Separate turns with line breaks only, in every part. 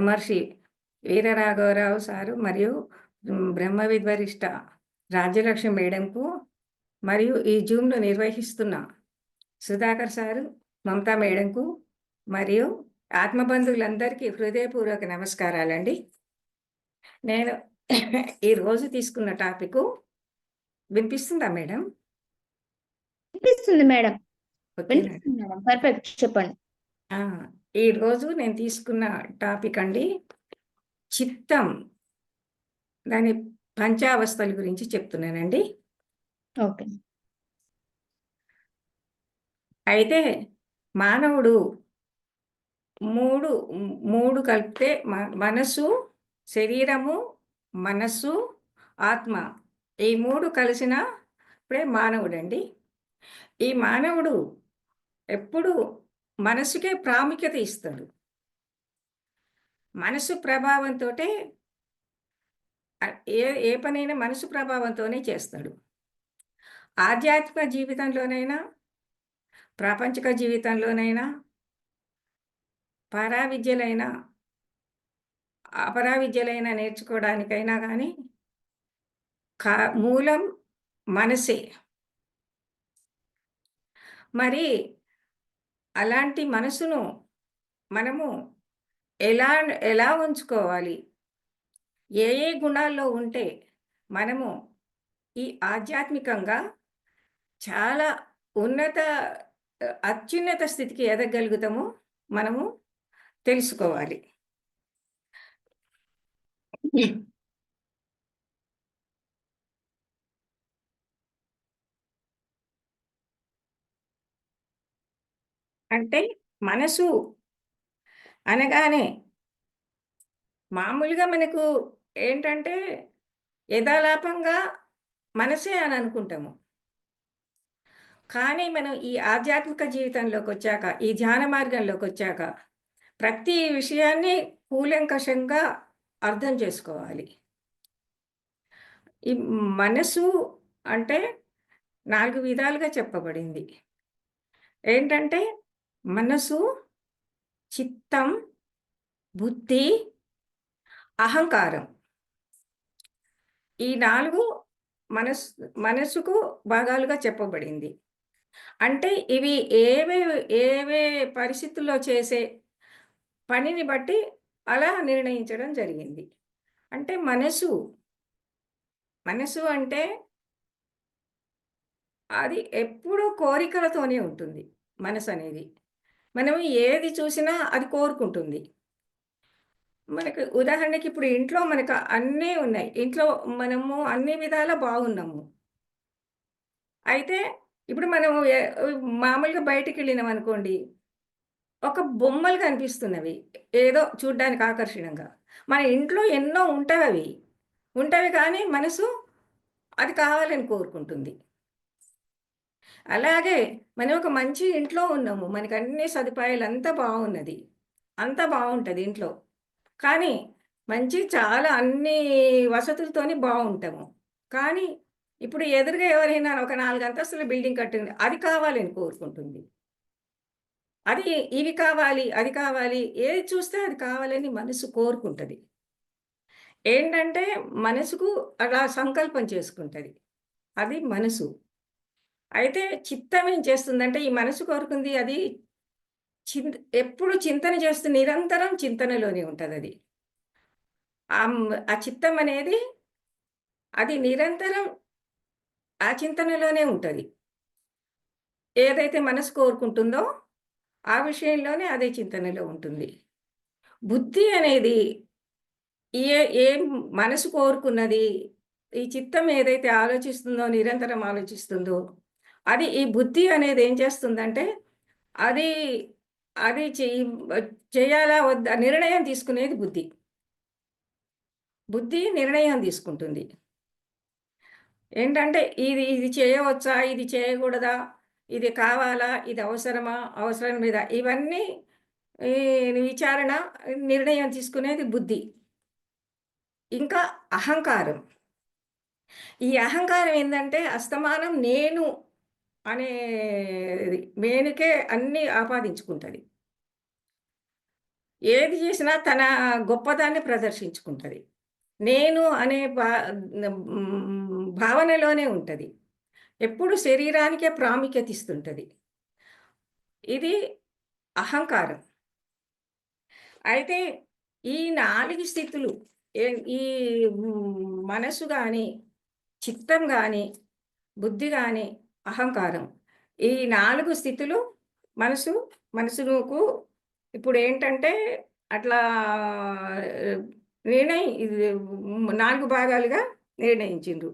బ్రహ్మర్షి వీరరాఘవరావు సారు మరియు బ్రహ్మ విద్వరిష్ట రాజ్యలక్ష్మి మేడంకు మరియు ఈ జూమ్ను నిర్వహిస్తున్న సుధాకర్ సారు, మమతా మేడంకు మరియు ఆత్మబంధువులందరికీ హృదయపూర్వక నమస్కారాలండి. నేను ఈరోజు తీసుకున్న టాపిక్ వినిపిస్తుందా మేడం?
వినిపిస్తుంది మేడం.
ఓకే
వినిపిస్తుంది మేడం. పర్ఫెక్ట్, చెప్పండి.
ఈరోజు నేను తీసుకున్న టాపిక్ అండి చిత్తం, దాని పంచావస్థల గురించి చెప్తున్నానండి.
ఓకే.
అయితే మానవుడు మూడు కలిపితే మనసు, శరీరము, మనస్సు, ఆత్మ, ఈ మూడు కలిసిన ఇప్పుడే మానవుడండి. ఈ మానవుడు ఎప్పుడు మనసుకే ప్రాముఖ్యత ఇస్తాడు. మనసు ప్రభావంతో ఏ పనైనా మనసు ప్రభావంతోనే చేస్తాడు. ఆధ్యాత్మిక జీవితంలోనైనా, ప్రాపంచిక జీవితంలోనైనా, పరావిద్యలైనా అపరావిద్యలైనా నేర్చుకోవడానికైనా కానీ మూలం మనసే. మరి అలాంటి మనసును మనము ఎలా ఉంచుకోవాలి, ఏ గుణాల్లో ఉంటే మనము ఈ ఆధ్యాత్మికంగా చాలా అత్యున్నత స్థితికి ఎదగలుగుతామో మనము తెలుసుకోవాలి. అంటే మనసు అనగానే మామూలుగా మనకు ఏంటంటే యథాలాపంగా మనసే అని అనుకుంటాము. కానీ మనం ఈ ఆధ్యాత్మిక జీవితంలోకి వచ్చాక, ఈ ధ్యాన మార్గంలోకి వచ్చాక ప్రతి విషయాన్ని కూలంకషంగా అర్థం చేసుకోవాలి. ఈ మనసు అంటే 4 విధాలుగా చెప్పబడింది. ఏంటంటే మనసు, చిత్తం, బుద్ధి, అహంకారం. ఈ 4 మనసుకు భాగాలుగా చెప్పబడింది. అంటే ఇవి ఏవే పరిస్థితుల్లో చేసే పనిని బట్టి అలా నిర్ణయించడం జరిగింది. అంటే మనసు అంటే అది ఎప్పుడూ కోరికలతోనే ఉంటుంది. మనసు అనేది మనం ఏది చూసినా అది కోరుకుంటుంది. మనకు ఉదాహరణకి ఇప్పుడు ఇంట్లో మనకు అన్నీ ఉన్నాయి. ఇంట్లో మనము అన్ని విధాలా బాగున్నాము. అయితే ఇప్పుడు మనము మామూలుగా బయటికెళ్ళినామనుకోండి, ఒక బొమ్మలు కనిపిస్తున్నవి. ఏదో చూడ్డానికి ఆకర్షణంగా. మన ఇంట్లో ఎన్నో ఉంటవి కానీ మనసు అది కావాలని కోరుకుంటుంది. అలాగే మనం ఒక మంచి ఇంట్లో ఉన్నాము. మనకు అన్ని సదుపాయాలు అంతా బాగున్నది. అంతా బాగుంటది ఇంట్లో. కానీ చాలా అన్ని వసతులతోని బావుంటాము. కానీ ఇప్పుడు ఎదురుగా ఎవరైనా ఒక 4 అంతస్తుల బిల్డింగ్ కట్టింది. అది కావాలని కోరుకుంటుంది. ఇవి కావాలి, అది కావాలి, ఏది చూస్తే అది కావాలని మనసు కోరుకుంటది. ఏంటంటే మనసుకు అలా సంకల్పం చేసుకుంటది. అది మనసు. అయితే చిత్తం ఏం చేస్తుందంటే ఈ మనసు కోరుకుంది అది ఎప్పుడు చింతన చేస్తూ నిరంతరం చింతనలోనే ఉంటదది. ఆ చిత్తం అనేది అది నిరంతరం ఆ చింతనలోనే ఉంటది. ఏదైతే మనసు కోరుకుంటుందో ఆ విషయంలోనే అదే చింతనలో ఉంటుంది. బుద్ధి అనేది ఏం మనసు కోరుకున్నది, ఈ చిత్తం ఏదైతే ఆలోచిస్తుందో, నిరంతరం ఆలోచిస్తుందో, అది ఈ బుద్ధి అనేది ఏం చేస్తుందంటే, అది అది చేయాలా వద్దా నిర్ణయం తీసుకునేది బుద్ధి. బుద్ధి నిర్ణయం తీసుకుంటుంది. ఏంటంటే ఇది చేయవచ్చా? ఇది చేయకూడదా? ఇది కావాలా? ఇది అవసరమా? అవసరం లేదా? ఇవన్నీ ఈ విచారణ, నిర్ణయం తీసుకునేది బుద్ధి. ఇంకా అహంకారం. ఈ అహంకారం ఏందంటే అస్తమానం నేను అనేది మేనుకే అన్నీ ఆపాదించుకుంటది. ఏది చేసినా తన గొప్పదాన్ని ప్రదర్శించుకుంటది. నేను అనే భావనలోనే ఉంటది. ఎప్పుడు శరీరానికే ప్రాముఖ్యత ఇస్తుంటది. ఇది అహంకారం. అయితే ఈ 4 స్థితులు ఏ ఈ మనసు గాని, చిత్తం గాని, బుద్ధి గాని, అహంకారం. ఈ 4 స్థితులు మనసు మనసుకు ఇప్పుడేంటంటే అట్లా ఇది 4 భాగాలుగా నిర్ణయించిండ్రు.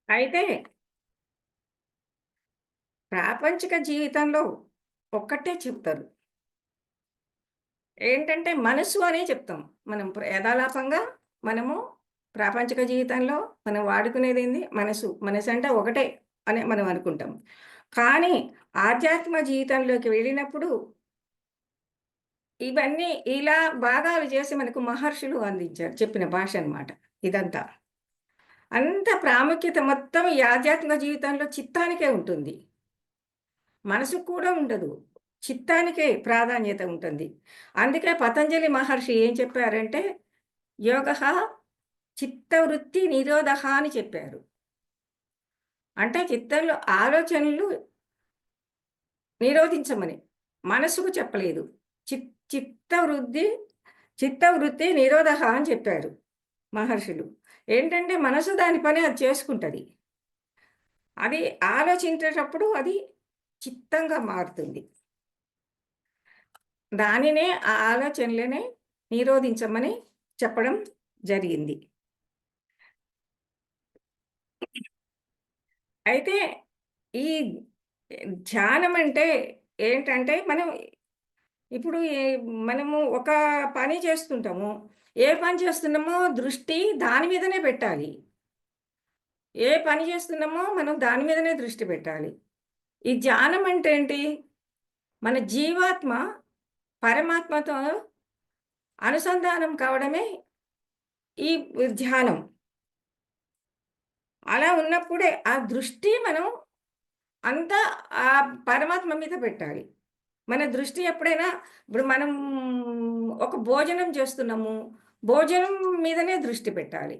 అయితే ప్రాపంచిక జీవితంలో ఒక్కటే చెప్తారు. ఏంటంటే మనసు అనే చెప్తాం. మనం యథాలాపంగా మనము ప్రాపంచిక జీవితంలో మనం వాడుకునేదేంది మనసు. మనసంటే ఒకటే అని మనం అనుకుంటాం. కానీ ఆధ్యాత్మ జీవితంలోకి వెళ్ళినప్పుడు ఇవన్నీ ఇలా భాగాలు చేసి మనకు మహర్షులు అందించారు. చెప్పిన భాష అన్నమాట ఇదంతా. అంత ప్రాముఖ్యత మొత్తం ఈ ఆధ్యాత్మిక జీవితంలో చిత్తానికే ఉంటుంది. మనసుకు కూడా ఉండదు. చిత్తానికే ప్రాధాన్యత ఉంటుంది. అందుకే పతంజలి మహర్షి ఏం చెప్పారంటే, యోగః చిత్తవృత్తి నిరోధః అని చెప్పారు. అంటే చిత్తంలో ఆలోచనలు నిరోధించమని. మనసుకు చెప్పలేదు. చిత్తవృత్తి చిత్తవృత్తి నిరోధః అని చెప్పారు మహర్షులు. ఏంటంటే మనసు దాని పని అది చేసుకుంటది. అది ఆలోచించేటప్పుడు అది చిత్తంగా మారుతుంది. దానినే ఆ ఆలోచనలనే నిరోధించమని చెప్పడం జరిగింది. అయితే ఈ ధ్యానం అంటే ఏంటంటే ఇప్పుడు మనము ఒక పని చేస్తుంటాము. ఏ పని చేస్తున్నామో దృష్టి దాని మీదనే పెట్టాలి. ఏ పని చేస్తున్నామో మనం దాని మీదనే దృష్టి పెట్టాలి. ఈ ధ్యానం అంటే ఏంటి? మన జీవాత్మ పరమాత్మతో అనుసంధానం కావడమే ఈ ధ్యానం. అలా ఉన్నప్పుడే ఆ దృష్టి మనం అంతా ఆ పరమాత్మ మీద పెట్టాలి. మన దృష్టి ఎప్పుడైనా ఇప్పుడు మనం ఒక భోజనం చేస్తున్నాము. భోజనం మీదనే దృష్టి పెట్టాలి.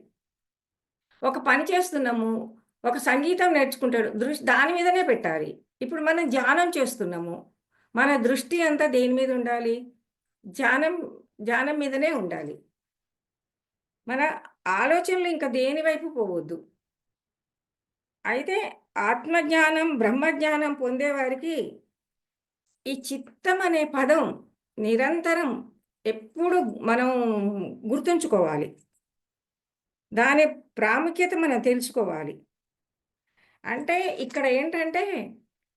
ఒక పని చేస్తున్నాము. ఒక సంగీతం నేర్చుకుంటాడు. దాని మీదనే పెట్టాలి. ఇప్పుడు మనం ధ్యానం చేస్తున్నాము. మన దృష్టి అంతా దేని మీద ఉండాలి? ధ్యానం ధ్యానం మీదనే ఉండాలి. మన ఆలోచనలు ఇంక దేని వైపు పోవద్దు. అయితే ఆత్మజ్ఞానం, బ్రహ్మజ్ఞానం పొందేవారికి ఈ చిత్తం అనే పదం నిరంతరం ఎప్పుడు మనం గుర్తుంచుకోవాలి. దాని ప్రాముఖ్యత మనం తెలుసుకోవాలి. అంటే ఇక్కడ ఏంటంటే,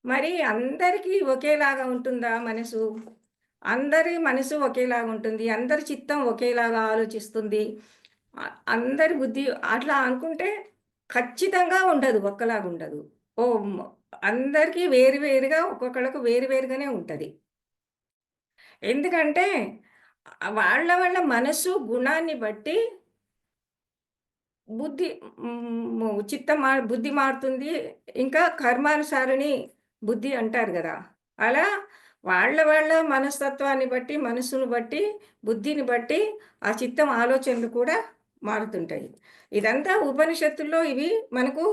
మరి అందరికీ ఒకేలాగా ఉంటుందా మనసు? అందరి మనసు ఒకేలాగా ఉంటుంది. అందరి చిత్తం ఒకేలాగా ఆలోచిస్తుంది. అందరి బుద్ధి అట్లా అనుకుంటే ఖచ్చితంగా ఉండదు. ఒక్కలాగా ఉండదు. ఓహ్! అందరికీ వేరు వేరుగా ఒక్కొక్కళ్ళకు వేరు వేరుగానే ఉంటది. ఎందుకంటే వాళ్ళ వాళ్ళ మనసు గుణాన్ని బట్టి బుద్ధి బుద్ధి మారుతుంది. ఇంకా కర్మానుసారిణి బుద్ధి అంటారు గదా! అలా వాళ్ళ వాళ్ళ మనస్తత్వాన్ని బట్టి, మనసును బట్టి, బుద్ధిని బట్టి ఆ చిత్తం ఆలోచనలు కూడా మారుతుంటాయి. ఇదంతా ఉపనిషత్తుల్లో ఇవి మనకు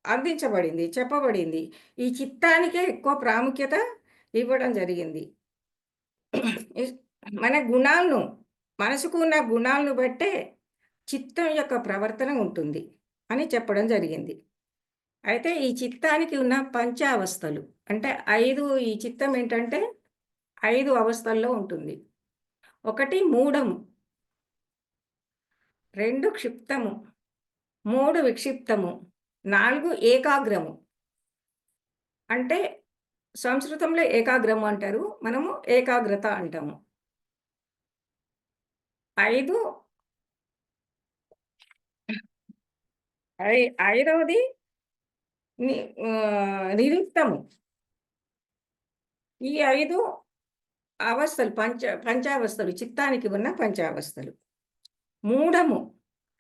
అందించబడింది, చెప్పబడింది. ఈ చిత్తానికే ఎక్కువ ప్రాముఖ్యత ఇవ్వడం జరిగింది. ఇస్ మన గుణాలను మనసుకు ఉన్న గుణాలను బట్టే చిత్తం యొక్క ప్రవర్తన ఉంటుంది అని చెప్పడం జరిగింది. అయితే ఈ చిత్తానికి ఉన్న పంచావస్థలు అంటే 5 ఈ చిత్తం ఏంటంటే 5 అవస్థల్లో ఉంటుంది. 1 మూఢము, 2 క్షిప్తము, 3 విక్షిప్తము, 4 ఏకాగ్రము. అంటే సంస్కృతంలో ఏకాగ్రము అంటారు. మనము ఏకాగ్రత అంటాము. 5 ఐదవది నిరుక్తము. ఈ 5 అవస్థలు పంచావస్థలు చిత్తానికి ఉన్న పంచావస్థలు. మూఢము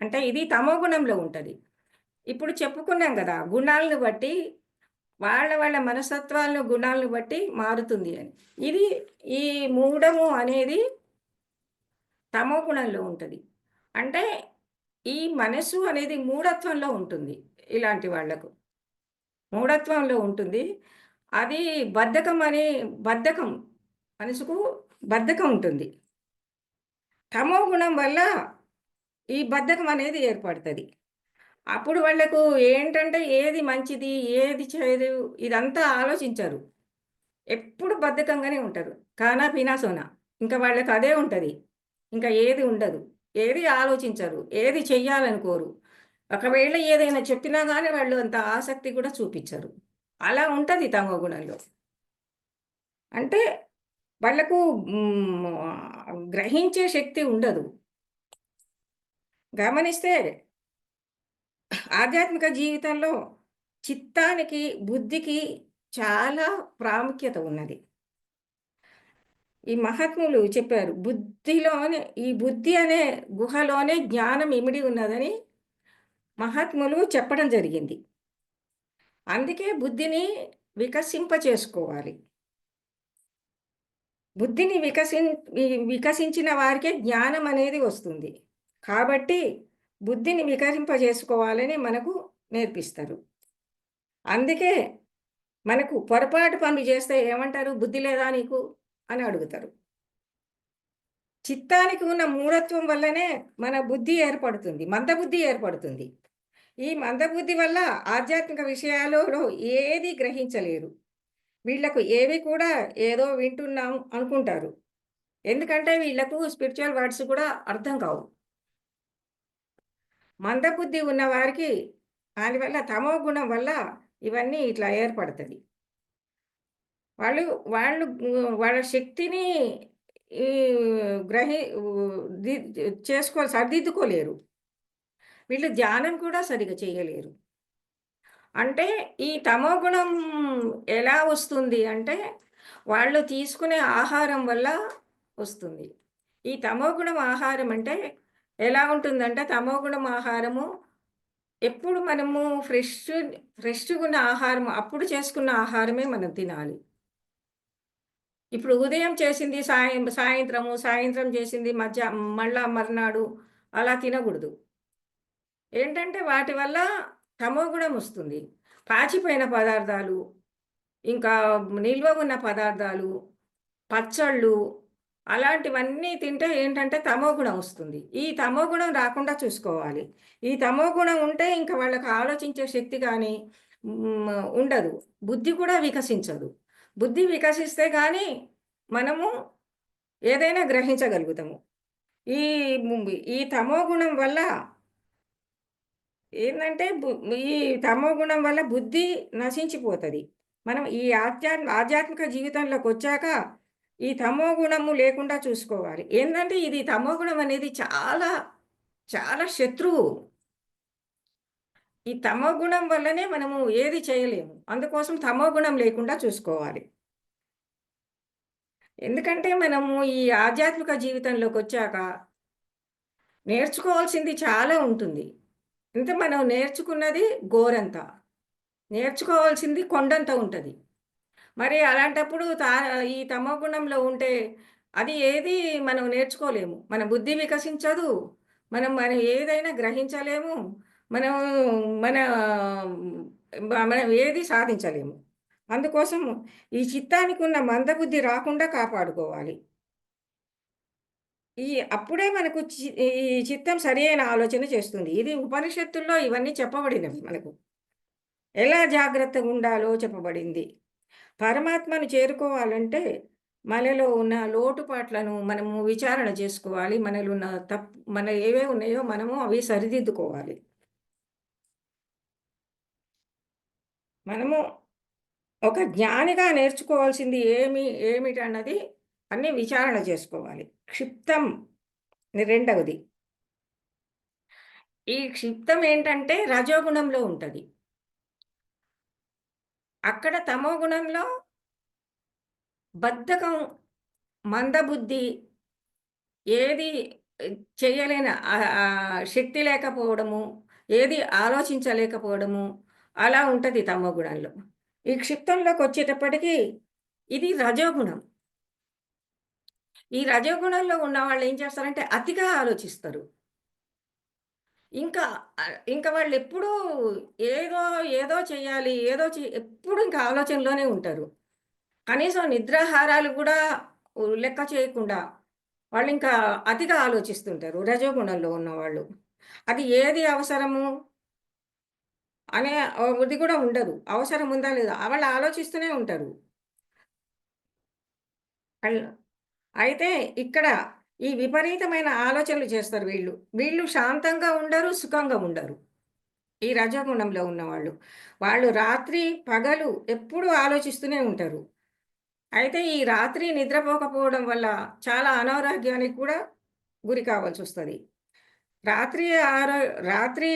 అంటే ఇది తమోగుణంలో ఉంటది. ఇప్పుడు చెప్పుకున్నాం గదా! గుణాలను బట్టి వాళ్ళ మనస్తత్వాలను, గుణాలను బట్టి మారుతుంది అని. ఇది ఈ మూఢము అనేది తమో గుణంలో ఉంటది. అంటే ఈ మనసు అనేది మూఢత్వంలో ఉంటుంది ఇలాంటి వాళ్ళకు. మూఢత్వంలో ఉంటుంది. అది బద్ధకం మనసుకు బద్ధకం ఉంటుంది. తమో గుణం వల్ల ఈ బద్ధకం అనేది ఏర్పడతది. అప్పుడు వాళ్ళకు ఏంటంటే ఏది మంచిది, ఏది చెడు ఇదంతా ఆలోచించరు. ఎప్పుడు బద్ధకంగానే ఉంటారు. ఖానా పీనా సోనా. ఇంక వాళ్ళకి అదే ఉంటది. ఇంకా ఏది ఉండదు. ఏది ఆలోచించరు. ఏది చెయ్యాలనుకోరు. ఒకవేళ ఏదైనా చెప్పినా గాని వాళ్ళు అంత ఆసక్తి కూడా చూపిచ్చరు. అలా ఉంటది తమో గుణంలో. అంటే వాళ్ళకు గ్రహించే శక్తి ఉండదు. గమనిస్తే ఆధ్యాత్మిక జీవితంలో చిత్తానికి, బుద్ధికి చాలా ప్రాముఖ్యత ఉన్నది. ఈ మహాత్ములు చెప్పారు. ఈ బుద్ధి అనే గుహలోనే జ్ఞానం ఇమిడి ఉన్నదని మహాత్ములు చెప్పడం జరిగింది. అందుకే బుద్ధిని వికసింపచేసుకోవాలి. బుద్ధిని వికసించిన వారికే జ్ఞానం అనేది వస్తుంది. కాబట్టి బుద్ధిని వికసింపజేసుకోవాలని మనకు నేర్పిస్తారు. అందుకే మనకు పొరపాటు పనులు చేస్తే ఏమంటారు? "బుద్ధి లేదా నీకు?" అని అడుగుతారు. చిత్తానికి ఉన్న మూఢత్వం వల్లనే మన బుద్ధి ఏర్పడుతుంది. మందబుద్ధి ఏర్పడుతుంది. ఈ మందబుద్ధి వల్ల ఆధ్యాత్మిక విషయాలలో ఏది గ్రహించలేరు. వీళ్ళకు ఏవి కూడా ఏదో వింటున్నాం అనుకుంటారు. ఎందుకంటే వీళ్ళకు స్పిరిచ్యువల్ వర్డ్స్ కూడా అర్థం కావు. మందబుద్ధి ఉన్నవారికి దానివల్ల తమో గుణం వల్ల ఇవన్నీ ఇట్లా ఏర్పడతది. వాళ్ళు వాళ్ళు వాళ్ళ శక్తిని ఈ గ్రహి ది సరిదిద్దుకోలేరు. వీళ్ళు ధ్యానం కూడా సరిగ్గా చేయలేరు. అంటే ఈ తమోగుణం ఎలా వస్తుంది అంటే, వాళ్ళు తీసుకునే ఆహారం వల్ల వస్తుంది. ఈ తమోగుణం ఆహారం అంటే ఎలా ఉంటుందంటే, తమోగుణం ఆహారము ఎప్పుడు మనము ఫ్రెష్‌గున్న ఆహారం అప్పుడు చేసుకున్న ఆహారమే మనం తినాలి. ఇప్పుడు ఉదయం చేసింది సాయంత్రం చేసింది మళ్ళా మర్నాడు అలా తినగూడదు. ఏంటంటే వాటి వల్ల తమోగుణం వస్తుంది. పాచిపోయిన పదార్థాలు, ఇంకా నిల్వ ఉన్న పదార్థాలు, పచ్చళ్ళు అలాంటివన్నీ తింటే ఏంటంటే తమోగుణం వస్తుంది. ఈ తమోగుణం రాకుండా చూసుకోవాలి. ఈ తమోగుణం ఉంటే ఇంక వాళ్ళకి ఆలోచించే శక్తి గానీ ఉండదు. బుద్ధి కూడా వికసించదు. బుద్ధి వికసిస్తే గానీ మనము ఏదైనా గ్రహించగలుగుతాము. ఈ ఈ తమోగుణం వల్ల ఏందంటే ఈ తమోగుణం వల్ల బుద్ధి నశించిపోతది. మనం ఈ ఆధ్యాత్మిక జీవితంలోకొచ్చాక ఈ తమోగుణము లేకుండా చూసుకోవాలి. ఏందంటే ఇది తమోగుణం అనేది చాలా, చాలా శత్రువు. ఈ తమోగుణం వల్లనే మనము ఏది చేయలేము. అందుకోసం తమోగుణం లేకుండా చూసుకోవాలి. ఎందుకంటే మనము ఈ ఆధ్యాత్మిక జీవితంలోకొచ్చాక నేర్చుకోవాల్సింది చాలా ఉంటుంది. అంటే మనం నేర్చుకున్నది గోరంత. నేర్చుకోవాల్సింది కొండంత ఉంటది. మరి అలాంటప్పుడు ఈ తమోగుణంలో ఉంటే అది ఏది మనం నేర్చుకోలేము. మన బుద్ధి వికసించదు. మనం ఏదైనా గ్రహించలేము. మనం మన మనం ఏది సాధించలేము. అందుకోసం ఈ చిత్తానికున్న మందబుద్ధి రాకుండా కాపాడుకోవాలి. అప్పుడే మనకు ఈ చిత్తం సరియైన ఆలోచన చేస్తుంది. ఇది ఉపనిషత్తుల్లో ఇవన్నీ చెప్పబడినవి మనకు. ఎలా జాగ్రత్తగుండాలో చెప్పబడింది. పరమాత్మను చేరుకోవాలంటే, మనలో ఉన్న లోటుపాట్లను మనము విచారణ చేసుకోవాలి. మనలో ఉన్న మన ఏవేవి ఉన్నాయో మనము అవి సరిదిద్దుకోవాలి. మనము ఒక జ్ఞానిగా నేర్చుకోవాల్సింది ఏమిటన్నది అన్నీ విచారణ చేసుకోవాలి. క్షిప్తం రెండవది. ఈ క్షిప్తం ఏంటంటే రజోగుణంలో ఉంటది. అక్కడ తమోగుణంలో బద్ధకం, మందబుద్ధి, ఏది చెయ్యలేని శక్తి లేకపోవడము, ఏది ఆలోచించలేకపోవడము అలా ఉంటది తమోగుణంలో. ఈ క్షిప్తంలోకొచ్చేటప్పటికి ఇది రజోగుణం. ఈ రజోగుణంలో ఉన్నవాళ్ళు ఏం చేస్తారంటే అతిగా ఆలోచిస్తారు. ఇంకా ఇంకా వాళ్ళెప్పుడూ ఏదో, ఏదో చెయ్యాలి, ఏదో ఎప్పుడు ఇంకా ఆలోచనలోనే ఉంటారు. కనీసం నిద్రాహారాలు గూడా లెక్క చేయకుండా వాళ్ళింకా అతిగా ఆలోచిస్తుంటారు రజోగుణంలో ఉన్నవాళ్ళు. అది ఏది అవసరము అనే ఇది గూడా ఉండదు. అవసరం ఉందా లేదా? వాళ్ళు ఆలోచిస్తూనే ఉంటారు. అల్ అయితే ఇక్కడ ఈ విపరీతమైన ఆలోచనలు చేస్తారు వీళ్ళు. వీళ్ళు శాంతంగా ఉండరు, సుఖంగా ఉండరు. ఈ రజోగుణంలో ఉన్నవాళ్ళు. వాళ్ళు రాత్రి, పగలు ఎప్పుడూ ఆలోచిస్తూనే ఉంటారు. అయితే ఈ రాత్రి నిద్రపోకపోవడం వల్ల చాలా అనారోగ్యానికి కూడా గురి కావాల్సొస్తది. రాత్రి ఆరో రాత్రి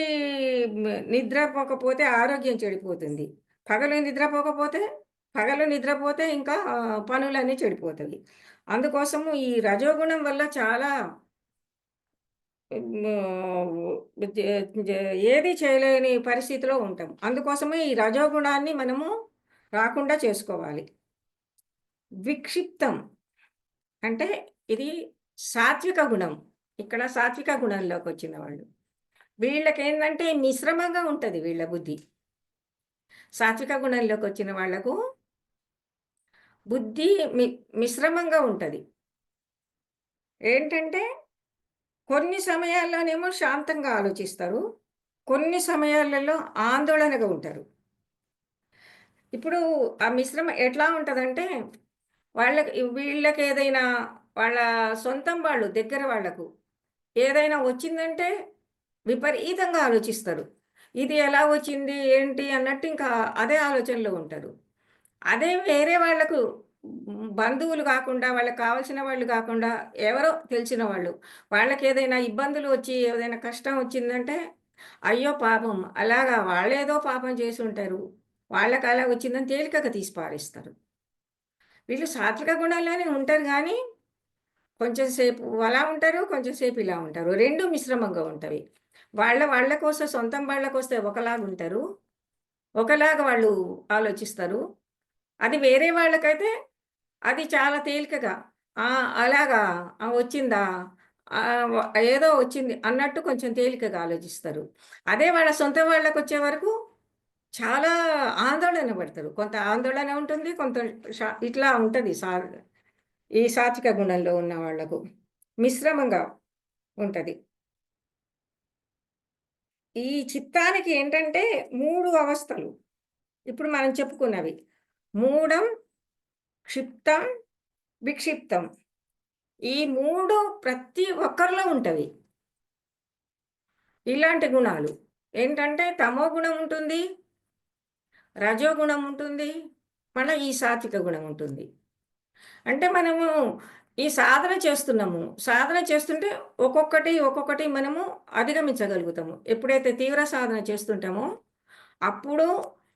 నిద్రపోకపోతే ఆరోగ్యం చెడిపోతుంది. పగలు నిద్రపోకపోతే పగలు నిద్రపోతే ఇంకా పనులన్నీ చెడిపోతవి. అందుకోసము ఈ రజోగుణం వల్ల చాలా జే జే ఏది చేయలేని పరిస్థితిలో ఉంటాం. అందుకోసమే ఈ రజోగుణాన్ని మనము రాకుండా చేసుకోవాలి. విక్షిప్తం అంటే ఇది సాత్విక గుణం. ఇక్కడ సాత్విక గుణంలోకొచ్చిన వాళ్ళు. వీళ్ళకేందంటే మిశ్రమంగా ఉంటది వీళ్ళ బుద్ధి. సాత్విక గుణంలోకొచ్చిన వాళ్ళకు బుద్ధి మిశ్రమంగా ఉంటది. ఏంటంటే కొన్ని సమయాల్లోనేమో శాంతంగా ఆలోచిస్తారు. కొన్ని సమయాలలో ఆందోళనగా ఉంటారు. ఇప్పుడు ఆ మిశ్రమం ఎట్లా ఉంటదంటే వీళ్ళకేదైనా వాళ్ళ సొంతం వాళ్ళు దగ్గర వాళ్ళకు ఏదైనా వచ్చిందంటే విపరీతంగా ఆలోచిస్తారు. ఇది ఎలా వచ్చింది? ఏంటి? అన్నట్టు ఇంకా అదే ఆలోచనలో ఉంటారు. అదే వేరే వాళ్ళకు బంధువులు గాకుండా, వాళ్ళకి కావాల్సిన వాళ్ళు గాకుండా, ఎవరో తెలిసిన వాళ్ళు, వాళ్ళకేదైనా ఇబ్బందులు వచ్చి, ఏదైనా కష్టం వచ్చిందంటే, అయ్యో పాపం! అలాగా వాళ్ళేదో పాపం చేసుంటారు. వాళ్ళకలా వచ్చిందని తేలికగా తీసి పారేస్తారు. వీళ్ళు సాత్విక గుణాల్లోనే ఉంటారు గానీ, కొంచెం సేపు అలా ఉంటారు, కొంచెం సేపు ఇలా ఉంటారు. 2 మిశ్రమంగా ఉంటవి. వాళ్ళ కోసం సొంతం వాళ్ళకొస్తే ఒకలాగుంటారు. ఒకలాగా వాళ్ళు ఆలోచిస్తారు. అది వేరే వాళ్ళకైతే అది చాలా తేలికగా అలాగా వచ్చిందా? వ ఏదో వచ్చింది అన్నట్టు కొంచెం తేలికగా ఆలోచిస్తారు. అదే వాళ్ళ సొంత వాళ్ళకొచ్చే వరకు చాలా ఆందోళన పడతారు. కొంత ఆందోళన ఉంటుంది. కొంత ఇట్లా ఉంటది ఈ సాత్విక గుణంలో ఉన్న వాళ్ళకు. మిశ్రమంగా ఉంటది. ఈ చిత్తానికి ఏంటంటే 3 అవస్థలు. ఇప్పుడు మనం చెప్పుకున్నవి. మూఢం, క్షిప్తం, విక్షిప్తం. ఈ 3 ప్రతి ఒక్కరిలో ఉంటవి. ఇలాంటి గుణాలు. ఏంటంటే తమో గుణం ఉంటుంది, రజో గుణం ఉంటుంది, మళ్ళా ఈ సాత్విక గుణం ఉంటుంది. అంటే మనము ఈ సాధన చేస్తున్నాము. సాధన చేస్తుంటే ఒక్కొక్కటి మనము అధిగమించగలుగుతాము. ఎప్పుడైతే తీవ్ర సాధన చేస్తుంటామో, అప్పుడు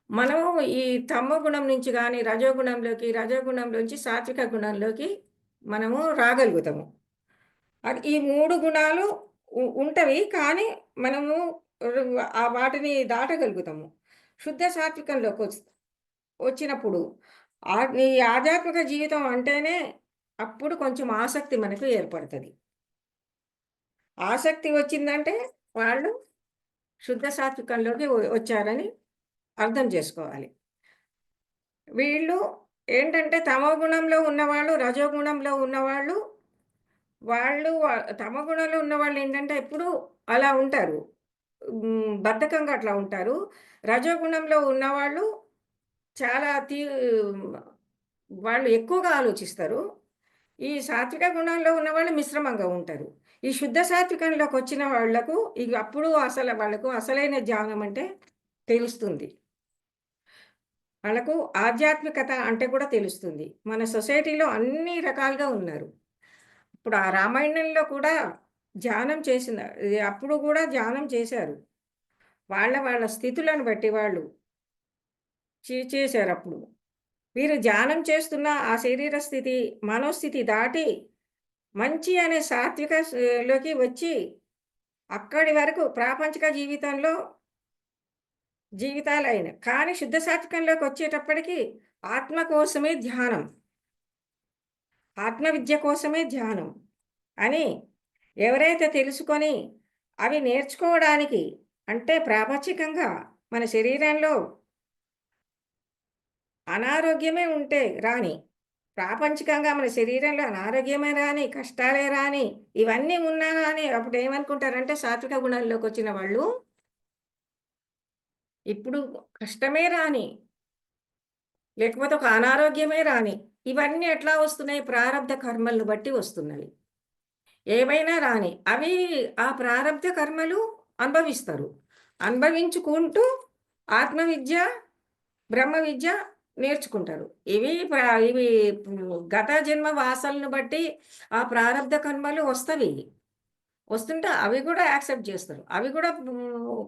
మనము ఈ తమో గుణం నుంచి గాని, రజోగుణంలోంచి సాత్విక గుణంలోకి మనము రాగలుగుతాము. ఈ 3 గుణాలు ఉంటవి. కానీ మనము వాటిని దాటగలుగుతాము. శుద్ధ వచ్చినప్పుడు ఈ ఆధ్యాత్మిక జీవితం అంటేనే అప్పుడు కొంచెం ఆసక్తి మనకు ఏర్పడతది. ఆసక్తి వచ్చిందంటే వాళ్ళు శుద్ధ సాత్వికంలోకి వచ్చారని అర్థం చేసుకోవాలి. వీళ్ళు ఏంటంటే తమో గుణంలో ఉన్నవాళ్ళు, రజో గుణంలో ఉన్నవాళ్ళు, తమో గుణంలో ఉన్నవాళ్ళేంటంటే ఎప్పుడూ అలా ఉంటారు. బద్ధకంగా అట్లా ఉంటారు. రజో గుణంలో ఉన్నవాళ్ళు చాలా వాళ్ళు ఎక్కువగా ఆలోచిస్తారు. ఈ సాత్విక గుణంలో ఉన్నవాళ్ళు మిశ్రమంగా ఉంటారు. ఈ శుద్ధ సాత్వికంలోకొచ్చిన వాళ్ళకు ఇగ అప్పుడు వాళ్ళకు అసలైన ధ్యానం అంటే తెలుస్తుంది. వాళ్ళకు ఆధ్యాత్మికత అంటే కూడా తెలుస్తుంది. మన సొసైటీలో అన్ని రకాలుగా ఉన్నారు. ఇప్పుడు ఆ రామాయణంలో కూడా ధ్యానం అప్పుడు కూడా ధ్యానం చేశారు. వాళ్ళ స్థితులను బట్టి వాళ్ళు చేశారప్పుడు. వీరు ధ్యానం చేస్తున్న ఆ శరీర స్థితి, మనోస్థితి దాటి మంచి అనే సాత్విక లోకి వచ్చి అక్కడి వరకు ప్రాపంచిక జీవితాలైన కానీ శుద్ధ సాత్వికంలోకి వచ్చేటప్పటికి ఆత్మ కోసమే ధ్యానం, ఆత్మ విద్య కోసమే ధ్యానం అని ఎవరైతే తెలుసుకొని అవి నేర్చుకోవడానికి, అంటే ప్రాపంచికంగా మన శరీరంలో అనారోగ్యమే ఉంటే రాని, ప్రాపంచికంగా మన శరీరంలో అనారోగ్యమే రాని, కష్టాలే రాని, ఇవన్నీ ఉన్నా రాని అప్పుడు ఏమనుకుంటారంటే సాత్విక గుణంలోకి వచ్చిన వాళ్ళు ఇప్పుడు కష్టమే రాని, లేకపోతే ఒక అనారోగ్యమే రాని, ఇవన్నీ ఎట్లా వస్తున్నాయి? ప్రారబ్ధ కర్మలను బట్టి వస్తున్నవి. ఏమైనా రాని అవి ఆ ప్రారబ్ధ కర్మలు అనుభవిస్తారు. అనుభవించుకుంటూ ఆత్మవిద్య, బ్రహ్మ విద్య నేర్చుకుంటారు. ఇవి గత జన్మ వాసనలను బట్టి ఆ ప్రారబ్ధ కర్మలు వస్తవి. వస్తుంటే అవి కూడా యాక్సెప్ట్ చేస్తారు. అవి కూడా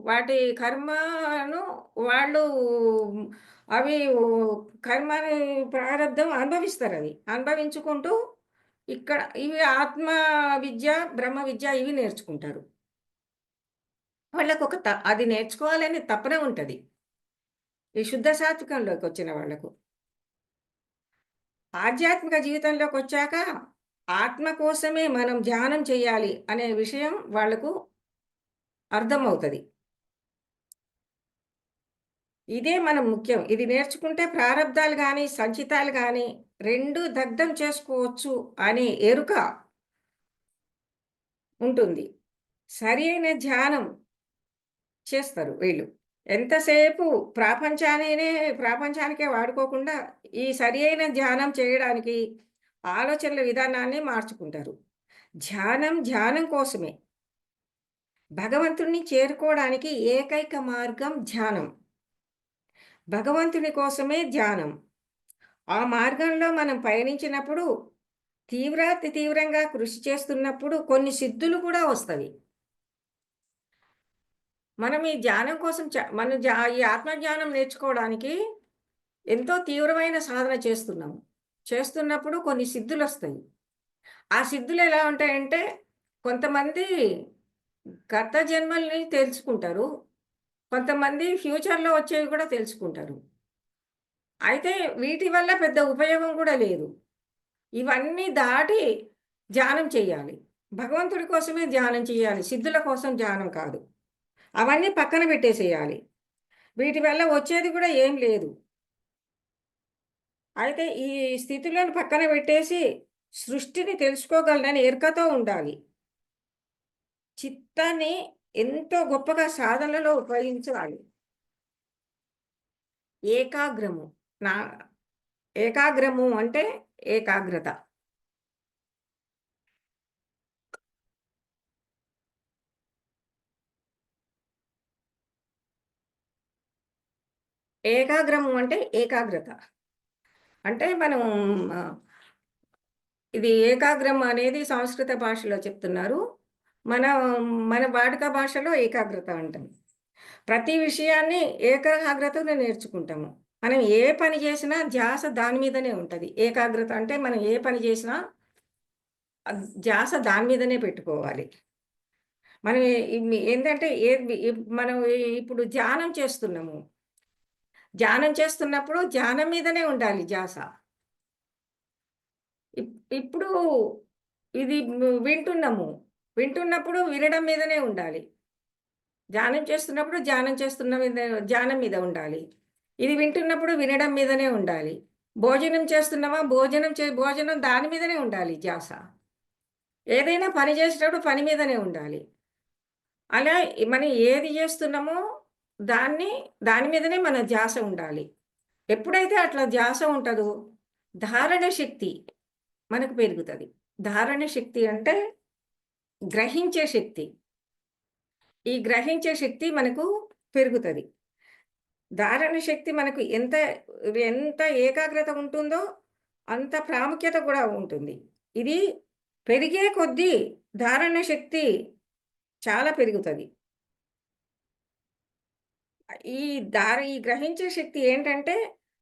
వాటి కర్మను వాళ్ళు అవి కర్మని ప్రారబ్ధం అనుభవిస్తారవి. అనుభవించుకుంటూ ఇక్కడ ఇవి ఆత్మ విద్య, బ్రహ్మ విద్య ఇవి నేర్చుకుంటారు. వాళ్ళకొక అది నేర్చుకోవాలని తపన ఉంటది. ఈ శుద్ధ సాత్వికంలోకి వచ్చిన వాళ్ళకు. ఆధ్యాత్మిక జీవితంలోకొచ్చాక ఆత్మ కోసమే మనం ధ్యానం చేయాలి అనే విషయం వాళ్ళకు అర్థమవుతది. ఇదే మనం ముఖ్యం. ఇది నేర్చుకుంటే ప్రారబ్ధాలు గాని, సంచితాలు గాని 2 దగ్ధం చేసుకోవచ్చు అనే ఎరుక ఉంటుంది. సరి అయిన ధ్యానం చేస్తారు వీళ్ళు. ఎంతసేపు ప్రాపంచానికే వాడుకోకుండా ఈ సరి అయిన ధ్యానం చేయడానికి ఆలోచనల విధానాన్ని మార్చుకుంటారు. ధ్యానం కోసమే. భగవంతుడిని చేరుకోవడానికి ఏకైక మార్గం ధ్యానం. భగవంతుని కోసమే ధ్యానం. ఆ మార్గంలో మనం పయనించినప్పుడు తీవ్రంగా కృషి చేస్తున్నప్పుడు కొన్ని సిద్ధులు కూడా వస్తవి. మనం ఈ ధ్యానం కోసం ఈ ఆత్మజ్ఞానం నేర్చుకోవడానికి ఎంతో తీవ్రమైన సాధన చేస్తున్నాము. చేస్తున్నప్పుడు కొన్ని సిద్ధులొస్తాయి. ఆ సిద్ధులు ఎలా ఉంటాయంటే కొంతమంది గత జన్మల్ని తెలుసుకుంటారు. కొంతమంది ఫ్యూచర్‌లో వచ్చేవి కూడా తెలుసుకుంటారు. అయితే వీటి వల్ల పెద్ద ఉపయోగం కూడా లేదు. ఇవన్నీ దాటి ధ్యానం చెయ్యాలి. భగవంతుడి కోసమే ధ్యానం చెయ్యాలి. సిద్ధుల కోసం ధ్యానం కాదు. అవన్నీ పక్కన పెట్టేసేయాలి. వీటి వల్ల వచ్చేది కూడా ఏం లేదు. అయితే ఈ స్థితులను పక్కన పెట్టేసి సృష్టిని తెలుసుకోగలనని ఎరుకతో ఉండాలి. చిత్తాన్ని ఎంతో గొప్పగా సాధనలో ఉపయోగించాలి. ఏకాగ్రము. నా ఏకాగ్రము అంటే ఏకాగ్రత. ఏకాగ్రము అంటే ఏకాగ్రత. అంటే మనం ఆహ్, ఇది ఏకాగ్రం అనేది సంస్కృత భాషలో చెప్తున్నారు. మన మన వాడుక భాషలో ఏకాగ్రత అంటాం. ప్రతి విషయాన్ని ఏకాగ్రతతో నేర్చుకుంటాము. మనం ఏ పని చేసినా ధ్యాస దాని మీదనే ఉంటది. ఏకాగ్రత అంటే మనం ఏ పని చేసినా ధ్యాస దాని మీదనే పెట్టుకోవాలి. మనం ఏందంటే మనం ఇప్పుడు ధ్యానం చేస్తున్నాము. ధ్యానం చేస్తున్నప్పుడు ధ్యానం మీదనే ఉండాలి ధ్యాస. ఇప్పుడు ఇది వింటున్నాము. వింటున్నప్పుడు వినడం మీదనే ఉండాలి. ధ్యానం చేస్తున్నప్పుడు ధ్యానం మీద ఉండాలి. ఇది వింటున్నప్పుడు వినడం మీదనే ఉండాలి. భోజనం చేస్తున్నామా భోజనం దాని మీదనే ఉండాలి ధ్యాస. ఏదైనా పని చేసేటప్పుడు పని మీదనే ఉండాలి. అలా మనం ఏది చేస్తున్నామో దాని మీదనే మన ధ్యాస ఉండాలి. ఎప్పుడైతే అట్లా ధ్యాస ఉంటదో ధారణ శక్తి మనకు పెరుగుతది. ధారణ శక్తి అంటే గ్రహించే శక్తి. ఈ గ్రహించే శక్తి మనకు పెరుగుతది. ధారణ శక్తి మనకు ఎంత ఏకాగ్రత ఉంటుందో అంత ప్రాముఖ్యత కూడా ఉంటుంది. ఇది పెరిగే కొద్దీ ధారణ శక్తి చాలా పెరుగుతది. ఈ గ్రహించే శక్తి ఏంటంటే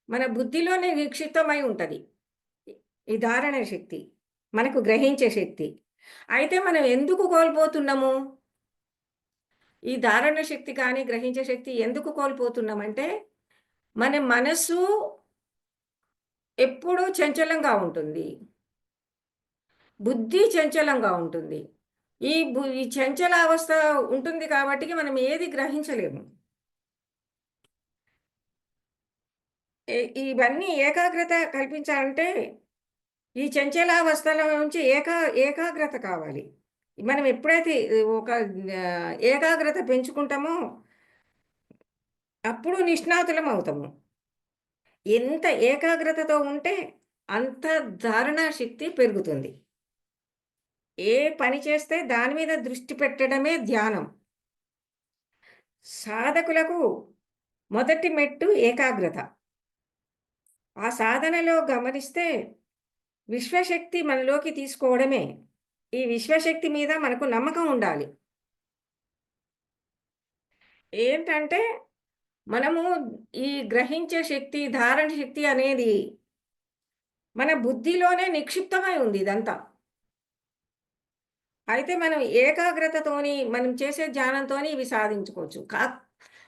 మన బుద్ధిలోనే నిక్షిప్తమై ఉంటది. ఈ ధారణ శక్తి. మనకు గ్రహించే శక్తి. అయితే మనం ఎందుకు కోల్పోతున్నాము? ఈ ధారణ శక్తి కానీ, గ్రహించే శక్తి ఎందుకు కోల్పోతున్నామంటే, మన మనసు ఎప్పుడూ చంచలంగా ఉంటుంది. బుద్ధి చంచలంగా ఉంటుంది. ఈ చంచలావస్థ ఉంటుంది కాబట్టికి మనం ఏది గ్రహించలేము. ఇవన్నీ ఏకాగ్రత కల్పించాలంటే, ఈ చంచలావస్థల నుంచి ఏకాగ్రత కావాలి. మనం ఎప్పుడైతే ఒక ఏకాగ్రత పెంచుకుంటామో, అప్పుడు నిష్ణాతులం అవుతాము. ఎంత ఏకాగ్రతతో ఉంటే, అంత ధారణా శక్తి పెరుగుతుంది. ఏ పని చేస్తే దాని మీద దృష్టి పెట్టడమే ధ్యానం. సాధకులకు మొదటి మెట్టు ఏకాగ్రత. ఆ సాధనలో గమనిస్తే విశ్వశక్తి మనలోకి తీసుకోవడమే. ఈ విశ్వశక్తి మీద మనకు నమ్మకం ఉండాలి. ఏంటంటే, మనము ఈ గ్రహించే శక్తి, ధారణ శక్తి అనేది మన బుద్ధిలోనే నిక్షిప్తమై ఉంది ఇదంతా. అయితే మనం ఏకాగ్రతతోని, మనం చేసే ధ్యానంతోని ఇవి సాధించుకోవచ్చు.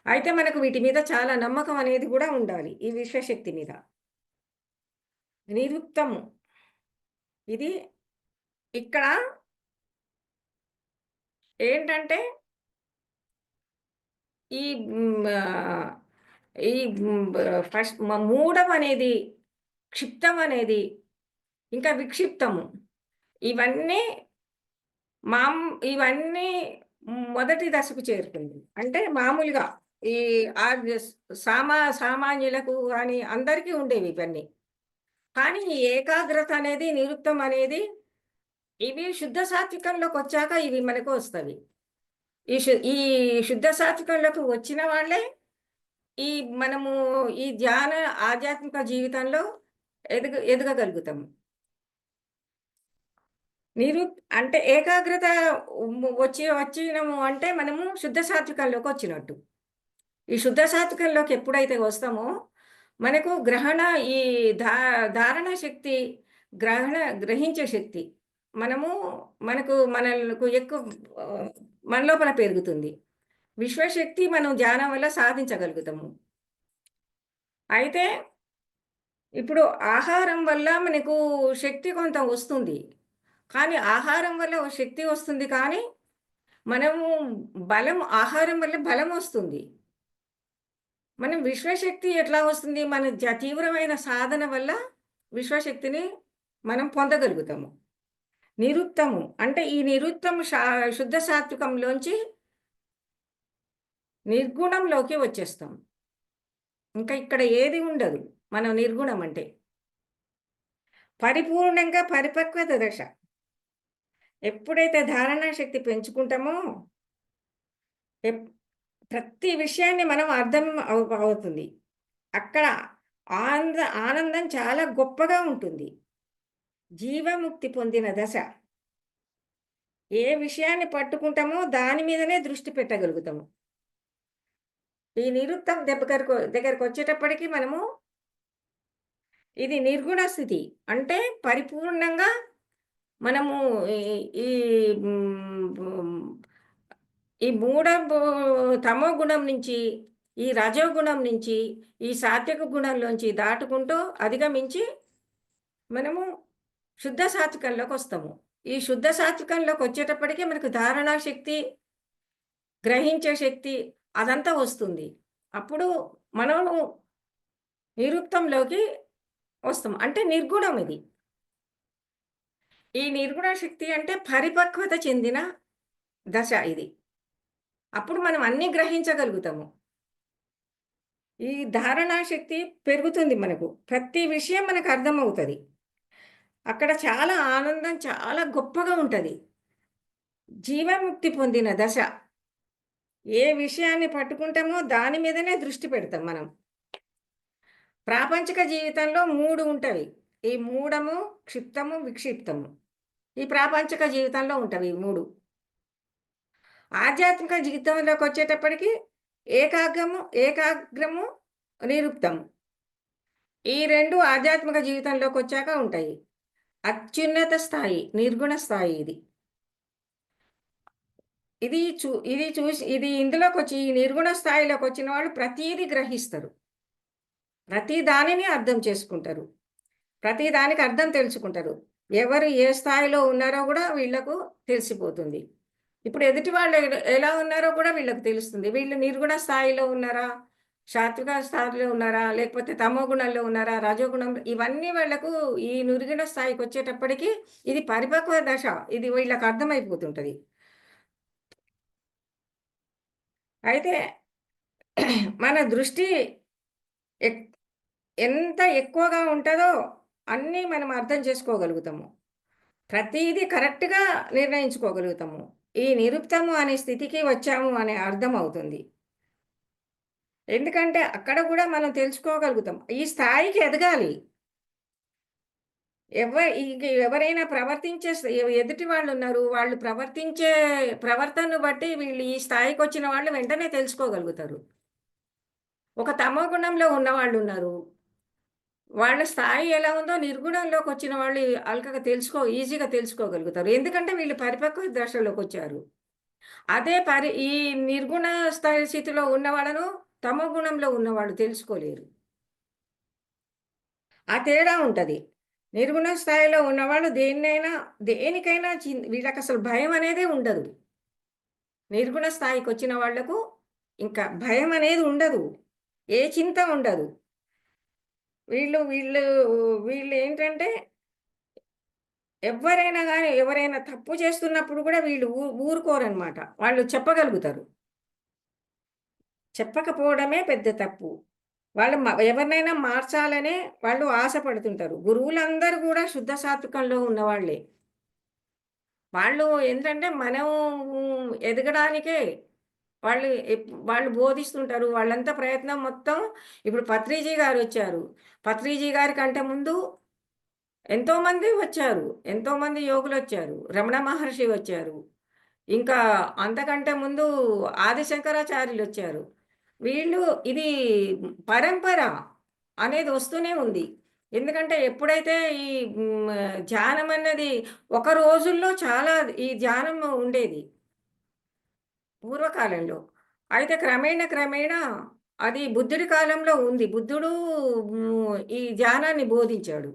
అయితే మనకు వీటి మీద చాలా నమ్మకం అనేది గూడా ఉండాలి. ఈ విశ్వశక్తి మీద. నిరుక్తము. ఇది ఇక్కడ ఏంటంటే, ఈ ఈ ఫస్ట్ మూఢమనేది, క్షిప్తమనేది, ఇంకా విక్షిప్తము. ఇవన్నీ ఇవన్నీ మొదటి దశకు చేరుతుంది. అంటే మామూలుగా ఈ సామాన్యులకు గాని అందరికీ ఉండేవి ఇవన్నీ. కానీ ఈ ఏకాగ్రత అనేది, నిరుక్తం అనేది ఇవి శుద్ధ సాత్వికంలోకొచ్చాక ఇవి మనకు వస్తవి. ఈ శుద్ధ సాత్వికంలోకి వచ్చిన వాళ్ళే ఈ మనము ఈ ధ్యాన ఆధ్యాత్మిక జీవితంలో ఎదగగలుగుతాము. అంటే ఏకాగ్రత వచ్చినము అంటే మనము శుద్ధ సాత్వికంలోకి వచ్చినట్టు. ఈ శుద్ధ సాత్వికంలోకి ఎప్పుడైతే వస్తామో, మనకు ఈ ధా ధారణ శక్తి, గ్రహించే శక్తి మనకు ఎక్కువ మన లోపల పెరుగుతుంది. విశ్వశక్తి మనం ధ్యానం వల్ల సాధించగలుగుతాము. అయితే ఇప్పుడు ఆహారం వల్ల మనకు శక్తి కొంత వస్తుంది. కానీ ఆహారం వల్ల శక్తి వస్తుంది కానీ, మనము ఆహారం వల్ల బలం వస్తుంది. మనం విశ్వశక్తి ఎట్లా వస్తుంది? మన తీవ్రమైన సాధన వల్ల విశ్వశక్తిని మనం పొందగలుగుతాము. నిరుక్తము అంటే ఈ నిరుక్తము శుద్ధ సాత్వికంలోంచి నిర్గుణంలోకి వచ్చేస్తాం. ఇంకా ఇక్కడ ఏది ఉండదు. మనం నిర్గుణం అంటే. పరిపూర్ణంగా పరిపక్వత దశ. ఎప్పుడైతే ధారణా శక్తి పెంచుకుంటామో, ప్రతి విషయాన్ని మనం అర్థం అవుతుంది. అక్కడ ఆనందం చాలా గొప్పగా ఉంటుంది. జీవముక్తి పొందిన దశ. ఏ విషయాన్ని పట్టుకుంటామో దాని మీదనే దృష్టి పెట్టగలుగుతాము. ఈ నిరుక్తం దగ్గరకు వచ్చేటప్పటికి మనము ఇది నిర్గుణ స్థితి. అంటే పరిపూర్ణంగా మనము ఈ ఈ తమో గుణం నుంచి, ఈ రజోగుణం నుంచి, ఈ సాత్విక గుణంలోంచి దాటుకుంటూ అధిగమించి మనము శుద్ధ సాత్వికంలోకి వస్తాము. ఈ శుద్ధ సాత్వికంలోకి వచ్చేటప్పటికి మనకు ధారణా శక్తి, గ్రహించే శక్తి అదంతా వస్తుంది. అప్పుడు మనము నిరుక్తంలోకి వస్తాం. అంటే నిర్గుణం ఇది. ఈ నిర్గుణ శక్తి అంటే పరిపక్వత చెందిన దశ ఇది. అప్పుడు మనం అన్నీ గ్రహించగలుగుతాము. ఈ ధారణా శక్తి పెరుగుతుంది మనకు. ప్రతి విషయం మనకు అర్థమవుతది. అక్కడ చాలా ఆనందం చాలా గొప్పగా ఉంటది. జీవముక్తి పొందిన దశ. ఏ విషయాన్ని పట్టుకుంటామో దాని మీదనే దృష్టి పెడతాం మనం. ప్రాపంచిక జీవితంలో 3 ఉంటవి. ఈ మూఢము, క్షిప్తము, విక్షిప్తము. ఈ ప్రాపంచిక జీవితంలో ఉంటవి ఈ 3. ఆధ్యాత్మిక జీవితంలోకి వచ్చేటప్పటికి ఏకాగ్రము, నిరుక్తము. ఈ 2 ఆధ్యాత్మిక జీవితంలోకి వచ్చాక ఉంటాయి. అత్యున్నత స్థాయి, నిర్గుణ స్థాయి ఇది. ఇది చూసి ఇందులోకొచ్చి ఈ నిర్గుణ స్థాయిలోకొచ్చిన వాళ్ళు ప్రతీదీ గ్రహిస్తారు. ప్రతి దానిని అర్థం చేసుకుంటారు. ప్రతి దానికి అర్థం తెలుసుకుంటారు. ఎవరు ఏ స్థాయిలో ఉన్నారో గూడా వీళ్ళకు తెలిసిపోతుంది. ఇప్పుడు ఎదుటి వాళ్ళు ఎలా ఉన్నారో కూడా వీళ్ళకి తెలుస్తుంది. వీళ్ళు నిర్గుణ స్థాయిలో ఉన్నారా? సాత్విక స్థాయిలో ఉన్నారా? లేకపోతే తమో గుణంలో ఉన్నారా? రజోగుణం ఇవన్నీ వీళ్ళకు ఈ నిర్గుణ స్థాయికొచ్చేటప్పటికి ఇది పరిపక్వ దశ. ఇది వీళ్ళకి అర్థమైపోతుంటది. అయితే మన దృష్టి ఎక్ ఎంత ఎక్కువగా ఉంటదో అన్నీ మనం అర్థం చేసుకోగలుగుతాము. ప్రతీదీ కరెక్ట్‌గా నిర్ణయించుకోగలుగుతాము. ఈ నిరుక్తము అనే స్థితికి వచ్చాము అనే అర్థం అవుతుంది. ఎందుకంటే అక్కడ గూడా మనం తెలుసుకోగలుగుతాం. ఈ స్థాయికి ఎదగాలి. ఎవరైనా ప్రవర్తించే ఎదుటి వాళ్ళున్నారు. వాళ్ళు ప్రవర్తించే ప్రవర్తనను బట్టి వీళ్ళు ఈ స్థాయికొచ్చిన వాళ్ళు వెంటనే తెలుసుకోగలుగుతారు. ఒక తమో గుణంలో ఉన్నవాళ్ళున్నారు. వాళ్ళ స్థాయి ఎలా ఉందో నిర్గుణంలోకొచ్చిన వాళ్ళు ఈజీగా తెలుసుకోగలుగుతారు. ఎందుకంటే వీళ్ళు పరిపక్వ దశలోకొచ్చారు. ఈ నిర్గుణ స్థితిలో ఉన్నవాళ్ళను తమో గుణంలో ఉన్నవాళ్ళు తెలుసుకోలేరు. ఆ తేడా ఉంటది. నిర్గుణ స్థాయిలో ఉన్నవాళ్ళు దేనికైనా వీళ్ళకసలు భయం అనేదే ఉండదు. నిర్గుణ స్థాయికొచ్చిన వాళ్లకు ఇంకా భయం అనేది ఉండదు. ఏ చింత ఉండదు. వీళ్ళు వీళ్ళు వీళ్ళేంటంటే ఎవ్వరైనా గాని ఎవరైనా తప్పు చేస్తున్నప్పుడు గూడా వీళ్ళు ఊరుకోరనమాట. వాళ్ళు చెప్పగలుగుతారు. చెప్పకపోవడమే పెద్ద తప్పు. వాళ్ళు ఎవరినైనా మార్చాలనే వాళ్ళు ఆశపడుతుంటారు. గురువులందరూ గూడా శుద్ధ సాత్వికంలో ఉన్నవాళ్ళే. వాళ్ళు ఏంటంటే మనం ఎదగడానికే వాళ్ళు బోధిస్తుంటారు. వాళ్ళంతా ప్రయత్నం మొత్తం ఇప్పుడు పత్రిజీ గారొచ్చారు. పత్రిజీ గారి కంటే ముందు ఎంతోమంది వచ్చారు. ఎంతోమంది యోగులొచ్చారు. రమణ మహర్షి వచ్చారు. ఇంకా అంతకంటే ముందు ఆది శంకరాచార్యులొచ్చారు. వీళ్ళు ఇది పరంపర అనేది వస్తూనే ఉంది. ఎందుకంటే ఎప్పుడైతే ఈ ధ్యానం అన్నది ఒక రోజుల్లో చాలా ఈ ధ్యానం ఉండేది పూర్వకాలంలో. అయితే క్రమేణా అది బుద్ధుడి కాలంలో ఉంది. బుద్ధుడు ఈ ధ్యానాన్ని బోధించాడు.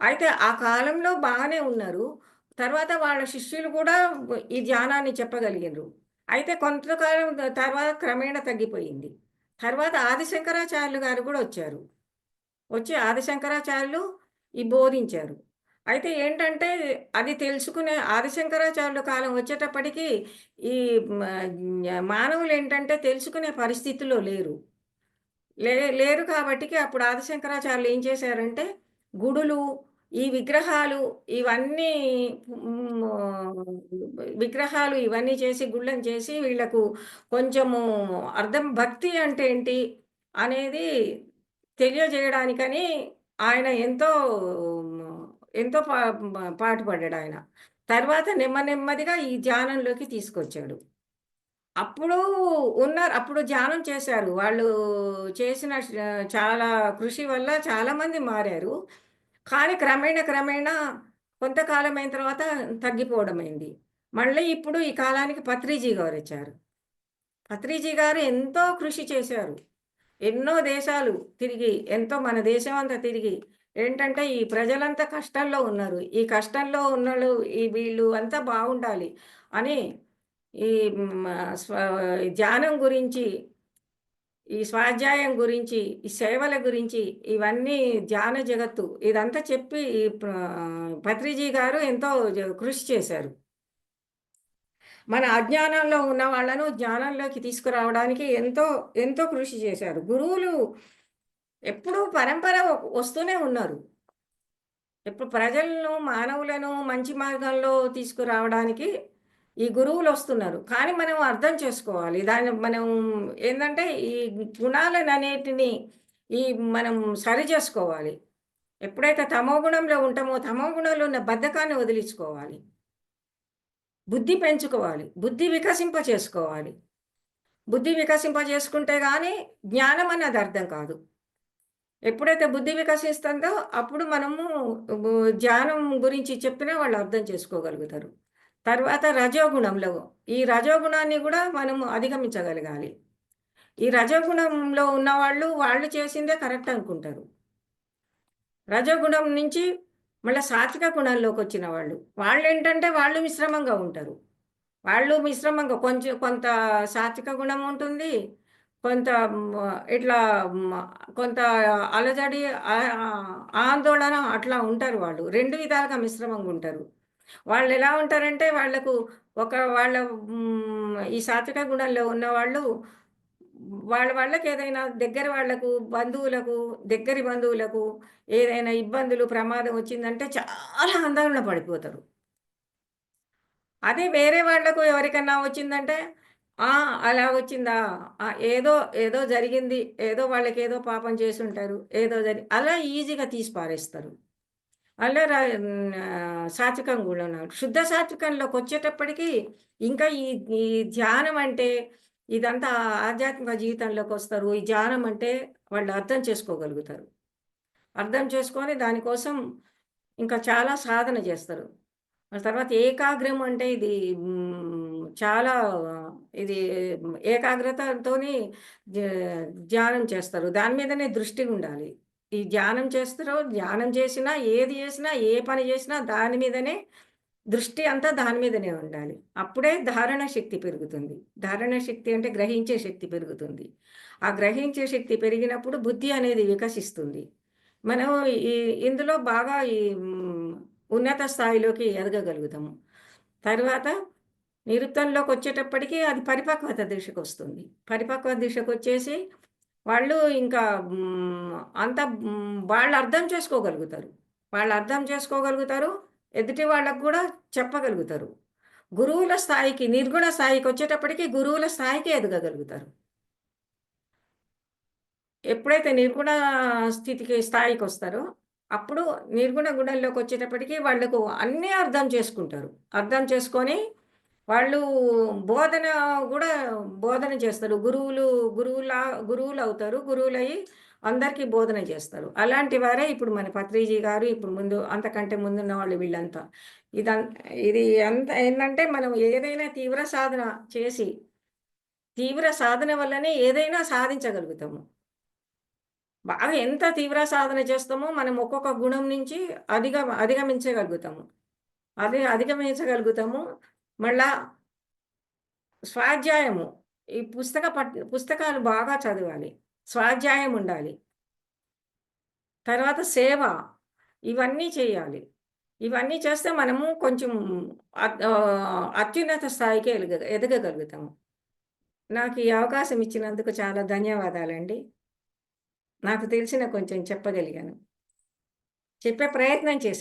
అయితే ఆ కాలంలో బాగానే ఉన్నారు. తర్వాత వాళ్ళ శిష్యులు కూడా ఈ ధ్యానాన్ని చెప్పగలిగిన్రు. అయితే కొంతకాలం తర్వాత క్రమేణా తగ్గిపోయింది. తర్వాత ఆది శంకరాచార్యులు గారు గూడా వచ్చారు. వచ్చి ఆది శంకరాచార్యులు బోధించారు. అయితే ఏంటంటే అది తెలుసుకునే ఆది శంకరాచార్యుల కాలం వచ్చేటప్పటికి ఈ మానవులేంటంటే తెలుసుకునే పరిస్థితిలో లేరు. లేరు కాబట్టికి అప్పుడు ఆది శంకరాచార్యులు ఏం చేశారంటే, గుడులు, ఈ విగ్రహాలు ఇవన్నీ విగ్రహాలు ఇవన్నీ చేసి, గుళ్ళని చేసి వీళ్ళకు కొంచెము భక్తి అంటే ఏంటి అనేది తెలియజేయడానికని ఆయన ఎంతో పాటుపడ్డాడాయన. తర్వాత నెమ్మదిగా ఈ ధ్యానంలోకి తీసుకొచ్చాడు. అప్పుడు అప్పుడు ధ్యానం చేశారు. వాళ్ళు చేసిన చాలా కృషి వల్ల చాలామంది మారారు. కానీ క్రమేణా కొంతకాలం అయిన తర్వాత తగ్గిపోవడమైంది. మళ్ళీ ఇప్పుడు ఈ కాలానికి పత్రిజీ గారొచ్చారు. పత్రిజీ గారు ఎంతో కృషి చేశారు. ఎన్నో దేశాలు తిరిగి, మన దేశమంతా తిరిగి ఏంటంటే ఈ ప్రజలంతా కష్టంలో ఉన్నారు. ఈ కష్టంలో ఉన్నోళ్ళు వీళ్ళు అంతా బాగుండాలి అని ఈ హ్మ్. ధ్యానం గురించి, ఈ స్వాధ్యాయం గురించి, ఈ సేవల గురించి ఇవన్నీ ధ్యాన జగత్తు ఇదంతా చెప్పి పత్రిజీ గారు ఎంతో కృషి చేశారు. మన అజ్ఞానంలో ఉన్న వాళ్ళను జ్ఞానంలోకి తీసుకురావడానికి ఎంతో కృషి చేశారు. గురువులు ఎప్పుడూ పరంపర వస్తూనే ఉన్నారు. ఇప్పుడు ప్రజలను, మానవులను మంచి మార్గంలో తీసుకురావడానికి ఈ గురువులొస్తున్నారు. కానీ మనం అర్థం చేసుకోవాలి. మనం ఏందంటే, ఈ గుణాలననేటిని ఈ మనం సరి జేసుకోవాలి. ఎప్పుడైతే తమో గుణంలో ఉంటామో, తమో గుణంలో ఉన్న బద్ధకాన్ని వదిలించుకోవాలి. బుద్ధి పెంచుకోవాలి. బుద్ధి వికసింప చేసుకోవాలి. బుద్ధి వికసింప చేసుకుంటే గానీ జ్ఞానం అన్నది అర్థం కాదు. ఎప్పుడైతే బుద్ధి వికసిస్తుందో అప్పుడు మనము ధ్యానం గురించి చెప్పినా వాళ్ళు అర్థం చేసుకోగలుగుతారు. తర్వాత రజోగుణంలో ఈ రజోగుణాన్ని కూడా మనము అధిగమించగలగాలి. ఈ రజోగుణంలో ఉన్నవాళ్ళు వాళ్ళు చేసిందే కరెక్ట్ అనుకుంటారు. రజోగుణం నుంచి మళ్ళా సాత్విక గుణంలోకి వచ్చిన వాళ్ళు వాళ్ళేంటంటే వాళ్ళు మిశ్రమంగా ఉంటారు. వాళ్ళు మిశ్రమంగా కొంత సాత్విక గుణం ఉంటుంది. కొంత ఇట్లా హ్మ్, కొంత అలజడి, ఆందోళన అట్లా ఉంటారు వాళ్ళు. 2 విధాలుగా మిశ్రమంగా ఉంటారు. వాళ్ళెలా ఉంటారంటే వాళ్ళకు ఈ సాత్విక గుణంలో ఉన్నవాళ్ళు వాళ్ళకేదైనా దగ్గరి బంధువులకు ఏదైనా ఇబ్బందులు, ప్రమాదం వచ్చిందంటే చాలా ఆందోళన పడిపోతారు. అదే వేరే వాళ్ళకు ఎవరికన్నా వచ్చిందంటే, ఆ! అలా వచ్చిందా? ఏదో ఏదో జరిగింది. ఏదో వాళ్ళకేదో పాపం చేసుంటారు. ఏదో అలా ఈజీగా తీసి పారేస్తారు. అలా సాత్వికం గూడా ఉన్నారు. శుద్ధ సాత్వికంలోకొచ్చేటప్పటికి ఇంకా ఈ ఈ ధ్యానం అంటే ఇదంతా ఆధ్యాత్మిక జీవితంలోకొస్తారు. ఈ ధ్యానం అంటే వాళ్ళు అర్థం చేసుకోగలుగుతారు. అర్థం చేసుకొని దానికోసం ఇంకా చాలా సాధన జేస్తారు. ఆ తర్వాత ఏకాగ్రం అంటే ఇది చాలా ఇది ఏకాగ్రతతోని ధ్య ధ్యానం చేస్తారు. దాని మీదనే దృష్టి ఉండాలి. ఈ ధ్యానం చేస్తారో ధ్యానం చేసినా, ఏది చేసినా, ఏ పని చేసినా దాని మీదనే దృష్టి అంతా దాని మీదనే ఉండాలి. అప్పుడే ధారణ శక్తి పెరుగుతుంది. ధారణ శక్తి అంటే గ్రహించే శక్తి పెరుగుతుంది. ఆ గ్రహించే శక్తి పెరిగినప్పుడు బుద్ధి అనేది వికసిస్తుంది. మనం ఈ ఇందులో బాగా ఉన్నత స్థాయిలోకి ఎదగగలుగుతాము. తరువాత నిరుక్తంలోకొచ్చేటప్పటికి అది పరిపక్వత దిశకొస్తుంది. పరిపక్వ దిశకొచ్చేసి వాళ్ళు ఇంకా అంతా వాళ్ళు అర్థం చేసుకోగలుగుతారు. వాళ్ళు అర్థం చేసుకోగలుగుతారు. ఎదుటి వాళ్ళకి గూడా చెప్పగలుగుతారు. గురువుల స్థాయికి, నిర్గుణ స్థాయికొచ్చేటప్పటికి గురువుల స్థాయికి ఎదగగలుగుతారు. ఎప్పుడైతే నిర్గుణ స్థాయికొస్తారో, అప్పుడు నిర్గుణ గుణంలోకొచ్చేటప్పటికి వాళ్ళకు అన్నీ అర్థం చేసుకుంటారు. అర్థం చేసుకొని వాళ్ళు బోధన గూడా బోధన చేస్తారు. గురువులవుతారు. గురువులయ్యి అందరికీ బోధన చేస్తారు. అలాంటి వారే ఇప్పుడు మన పత్రిజీ గారు, ఇప్పుడు అంతకంటే ముందున్న వాళ్ళు వీళ్ళంతా. ఇదన్ ఇది అంతా ఏందంటే మనం ఏదైనా తీవ్ర సాధన వల్లనే ఏదైనా సాధించగలుగుతాము. బాగా ఎంత తీవ్ర సాధన చేస్తామో మనం ఒక్కొక్క గుణం నుంచి అధిగమించగలుగుతాము. అధిగమించగలుగుతాము. మళ్ళా స్వాధ్యాయము. ఈ పుస్తకాలు బాగా చదవాలి. స్వాధ్యాయం ఉండాలి. తర్వాత సేవ. ఇవన్నీ చేయాలి. ఇవన్నీ చేస్తే మనము కొంచెం అత్యున్నత స్థాయికి ఎదగగలుగుతాము. నాకు ఈ అవకాశం ఇచ్చినందుకు చాలా ధన్యవాదాలండి. నాకు తెలిసిన కొంచెం చెప్పగలిగాను. చెప్పే ప్రయత్నం చేశాను.